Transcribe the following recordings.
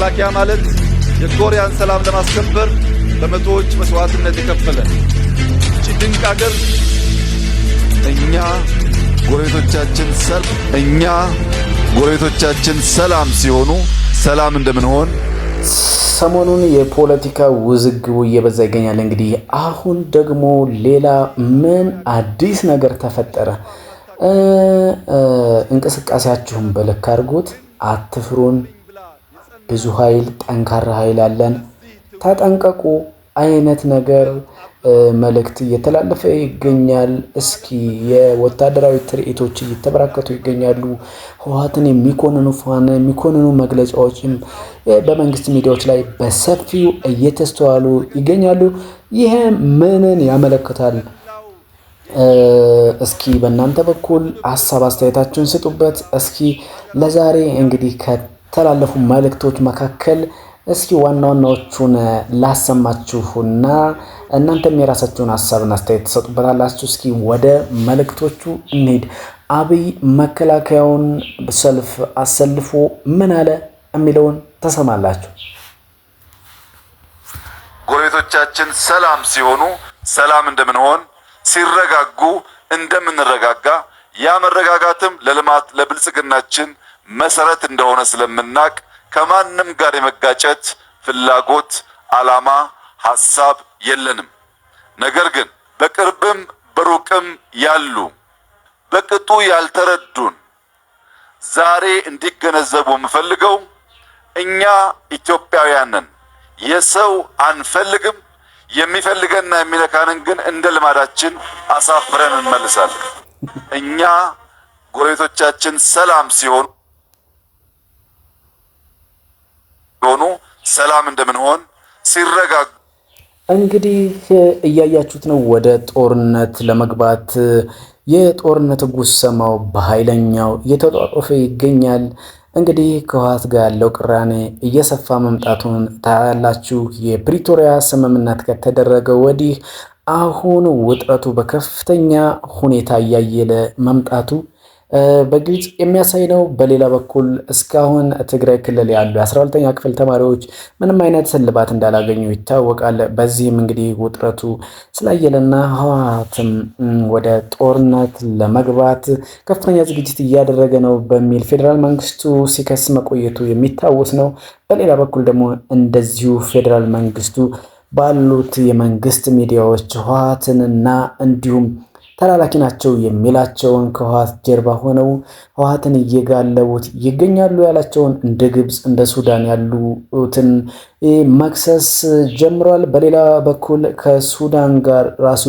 መከላከያ ማለት የኮሪያን ሰላም ለማስከበር በመቶዎች መስዋዕትነት የከፈለ እቺ ድንቅ ሀገር ጎረቤቶቻችን ሰላም ሲሆኑ ሰላም እንደምንሆን ሰሞኑን የፖለቲካ ውዝግቡ እየበዛ ይገኛል። እንግዲህ አሁን ደግሞ ሌላ ምን አዲስ ነገር ተፈጠረ? እንቅስቃሴያችሁን በልክ አድርጉት፣ አትፍሩን፣ ብዙ ኃይል ጠንካራ ኃይል አለን፣ ተጠንቀቁ አይነት ነገር መልእክት እየተላለፈ ይገኛል። እስኪ የወታደራዊ ትርኢቶች እየተበራከቱ ይገኛሉ። ህወሓትን የሚኮንኑ መግለጫዎችም በመንግስት ሚዲያዎች ላይ በሰፊው እየተስተዋሉ ይገኛሉ። ይሄ ምንን ያመለክታል? እስኪ በእናንተ በኩል ሀሳብ አስተያየታችሁን ስጡበት። እስኪ ለዛሬ እንግዲህ ከተላለፉ መልእክቶች መካከል እስኪ ዋና ዋናዎቹን ላሰማችሁና እናንተም የራሳችሁን ሀሳብና አስተያየት ተሰጡበታላችሁ። እስኪ ወደ መልእክቶቹ እንሂድ። አብይ መከላከያውን ሰልፍ አሰልፎ ምን አለ የሚለውን ተሰማላችሁ። ጎረቤቶቻችን ሰላም ሲሆኑ ሰላም እንደምንሆን፣ ሲረጋጉ እንደምንረጋጋ፣ ያ መረጋጋትም ለልማት ለብልጽግናችን መሰረት እንደሆነ ስለምናቅ ከማንም ጋር የመጋጨት ፍላጎት፣ ዓላማ፣ ሐሳብ የለንም። ነገር ግን በቅርብም በሩቅም ያሉ በቅጡ ያልተረዱን ዛሬ እንዲገነዘቡ የምፈልገው እኛ ኢትዮጵያውያንን የሰው አንፈልግም። የሚፈልገንና የሚነካንን ግን እንደ ልማዳችን አሳፍረን እንመልሳለን። እኛ ጎረቤቶቻችን ሰላም ሲሆኑ ሰላም እንደምንሆን ሲረጋጉ እንግዲህ እያያችሁት ነው። ወደ ጦርነት ለመግባት የጦርነት ጉሰማው በኃይለኛው እየተጧጧፈ ይገኛል። እንግዲህ ከህወሓት ጋር ያለው ቅራኔ እየሰፋ መምጣቱን ታያላችሁ። የፕሪቶሪያ ስምምነት ከተደረገ ወዲህ አሁን ውጥረቱ በከፍተኛ ሁኔታ እያየለ መምጣቱ በግልጽ የሚያሳይ ነው። በሌላ በኩል እስካሁን ትግራይ ክልል ያሉ የ12ኛ ክፍል ተማሪዎች ምንም አይነት እልባት እንዳላገኙ ይታወቃል። በዚህም እንግዲህ ውጥረቱ ስላየለና ህወሓትም ወደ ጦርነት ለመግባት ከፍተኛ ዝግጅት እያደረገ ነው በሚል ፌዴራል መንግስቱ ሲከስ መቆየቱ የሚታወስ ነው። በሌላ በኩል ደግሞ እንደዚሁ ፌዴራል መንግስቱ ባሉት የመንግስት ሚዲያዎች ህወሓትንና እንዲሁም ተላላኪ ናቸው የሚላቸውን ከህወሓት ጀርባ ሆነው ህወሓትን እየጋለቡት ይገኛሉ ያላቸውን እንደ ግብፅ እንደ ሱዳን ያሉትን መክሰስ ጀምሯል። በሌላ በኩል ከሱዳን ጋር ራሱ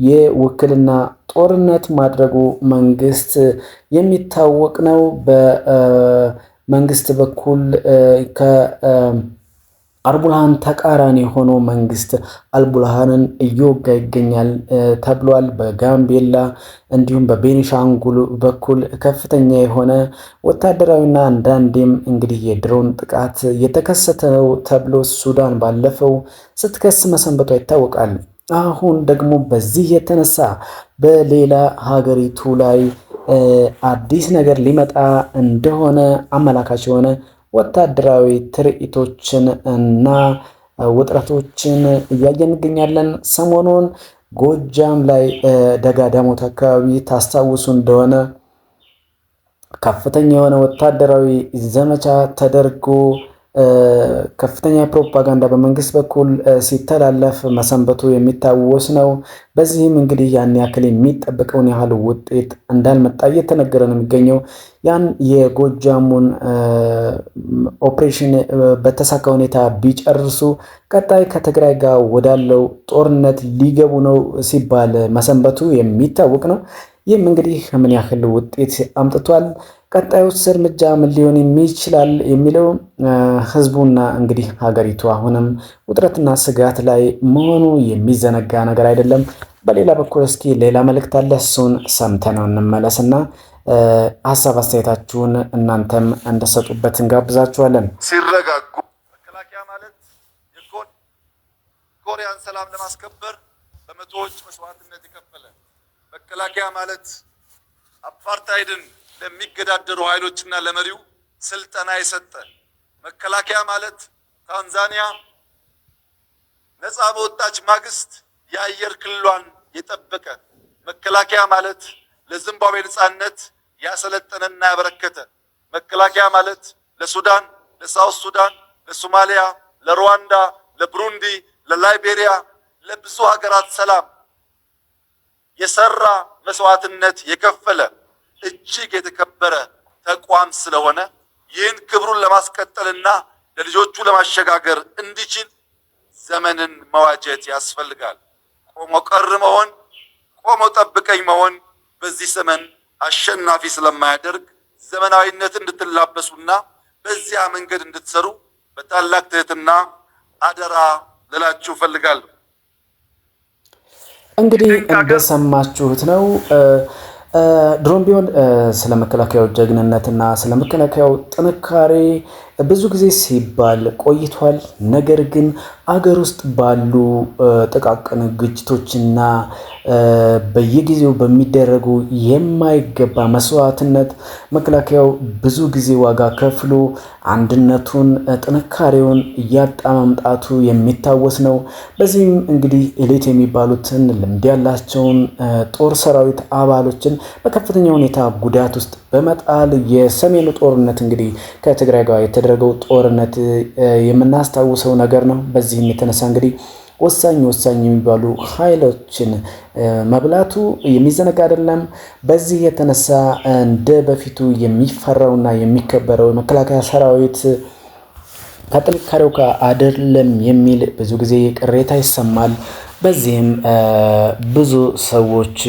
የውክልና ጦርነት ማድረጉ መንግስት የሚታወቅ ነው። በመንግስት በኩል አልቡርሃን ተቃራኒ ሆኖ መንግስት አልቡርሃንን እየወጋ ይገኛል ተብሏል። በጋምቤላ እንዲሁም በቤኒሻንጉል በኩል ከፍተኛ የሆነ ወታደራዊና አንዳንዴም እንግዲህ የድሮን ጥቃት የተከሰተ ነው ተብሎ ሱዳን ባለፈው ስትከስ መሰንበቷ ይታወቃል። አሁን ደግሞ በዚህ የተነሳ በሌላ ሀገሪቱ ላይ አዲስ ነገር ሊመጣ እንደሆነ አመላካች የሆነ ወታደራዊ ትርኢቶችን እና ውጥረቶችን እያየን እንገኛለን። ሰሞኑን ጎጃም ላይ ደጋዳሞት አካባቢ ታስታውሱ እንደሆነ ከፍተኛ የሆነ ወታደራዊ ዘመቻ ተደርጎ ከፍተኛ ፕሮፓጋንዳ በመንግስት በኩል ሲተላለፍ መሰንበቱ የሚታወስ ነው። በዚህም እንግዲህ ያን ያክል የሚጠበቀውን ያህል ውጤት እንዳልመጣ እየተነገረ ነው የሚገኘው። ያን የጎጃሙን ኦፕሬሽን በተሳካ ሁኔታ ቢጨርሱ ቀጣይ ከትግራይ ጋር ወዳለው ጦርነት ሊገቡ ነው ሲባል መሰንበቱ የሚታወቅ ነው። ይህም እንግዲህ ምን ያህል ውጤት አምጥቷል፣ ቀጣዩስ እርምጃ ምን ሊሆን የሚችላል የሚለው ህዝቡና እንግዲህ ሀገሪቱ አሁንም ውጥረትና ስጋት ላይ መሆኑ የሚዘነጋ ነገር አይደለም። በሌላ በኩል እስኪ ሌላ መልእክት አለ፣ እሱን ሰምተነው እንመለስና ሀሳብ አስተያየታችሁን እናንተም እንደሰጡበት እንጋብዛችኋለን። ሲረጋጉ መከላከያ ማለት የኮሪያን ሰላም ለማስከበር በመቶዎች መስዋዕትነት የከፈለ መከላከያ ማለት አፓርታይድን ለሚገዳደሩ ኃይሎችና ለመሪው ስልጠና የሰጠ መከላከያ ማለት ታንዛኒያ ነፃ በወጣች ማግስት የአየር ክልሏን የጠበቀ መከላከያ ማለት ለዚምባብዌ ነፃነት ያሰለጠነና ያበረከተ መከላከያ ማለት ለሱዳን፣ ለሳውት ሱዳን፣ ለሶማሊያ፣ ለሩዋንዳ፣ ለብሩንዲ፣ ለላይቤሪያ ለብዙ ሀገራት ሰላም የሰራ መስዋዕትነት የከፈለ እጅግ የተከበረ ተቋም ስለሆነ ይህን ክብሩን ለማስቀጠልና ለልጆቹ ለማሸጋገር እንዲችል ዘመንን መዋጀት ያስፈልጋል። ቆሞ ቀር መሆን፣ ቆሞ ጠብቀኝ መሆን በዚህ ዘመን አሸናፊ ስለማያደርግ ዘመናዊነትን እንድትላበሱና በዚያ መንገድ እንድትሰሩ በታላቅ ትህትና አደራ ልላችሁ እፈልጋለሁ። እንግዲህ እንደሰማችሁት ነው። ድሮም ቢሆን ስለ መከላከያው ጀግንነትና ስለ መከላከያው ጥንካሬ ብዙ ጊዜ ሲባል ቆይቷል። ነገር ግን አገር ውስጥ ባሉ ጥቃቅን ግጭቶችና በየጊዜው በሚደረጉ የማይገባ መስዋዕትነት መከላከያው ብዙ ጊዜ ዋጋ ከፍሎ አንድነቱን፣ ጥንካሬውን እያጣ መምጣቱ የሚታወስ ነው። በዚህም እንግዲህ ኤሊት የሚባሉትን ልምድ ያላቸውን ጦር ሰራዊት አባሎችን በከፍተኛ ሁኔታ ጉዳት ውስጥ በመጣል የሰሜኑ ጦርነት እንግዲህ ከትግራይ ጋር የተደረገው ጦርነት የምናስታውሰው ነገር ነው። በዚህም የተነሳ እንግዲህ ወሳኝ የሚባሉ ኃይሎችን መብላቱ የሚዘነጋ አይደለም። በዚህ የተነሳ እንደ በፊቱ የሚፈራውና የሚከበረው መከላከያ ሰራዊት ከጥንካሬው ጋር አይደለም የሚል ብዙ ጊዜ ቅሬታ ይሰማል። በዚህም ብዙ ሰዎች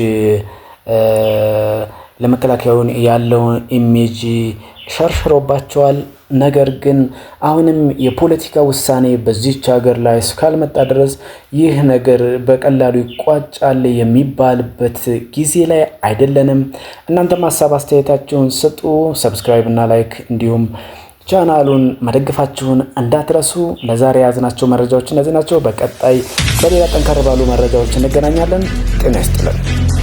ለመከላከያውን ያለውን ኢሜጅ ሸርሽሮባቸዋል። ነገር ግን አሁንም የፖለቲካ ውሳኔ በዚች ሀገር ላይ እስካልመጣ ድረስ ይህ ነገር በቀላሉ ይቋጫል የሚባልበት ጊዜ ላይ አይደለንም። እናንተም ሀሳብ አስተያየታችሁን ስጡ። ሰብስክራይብ እና ላይክ እንዲሁም ቻናሉን መደገፋችሁን እንዳትረሱ። ለዛሬ የያዝናቸው መረጃዎች እነዚህ ናቸው። በቀጣይ በሌላ ጠንከር ባሉ መረጃዎች እንገናኛለን። ጤና ይስጥልን።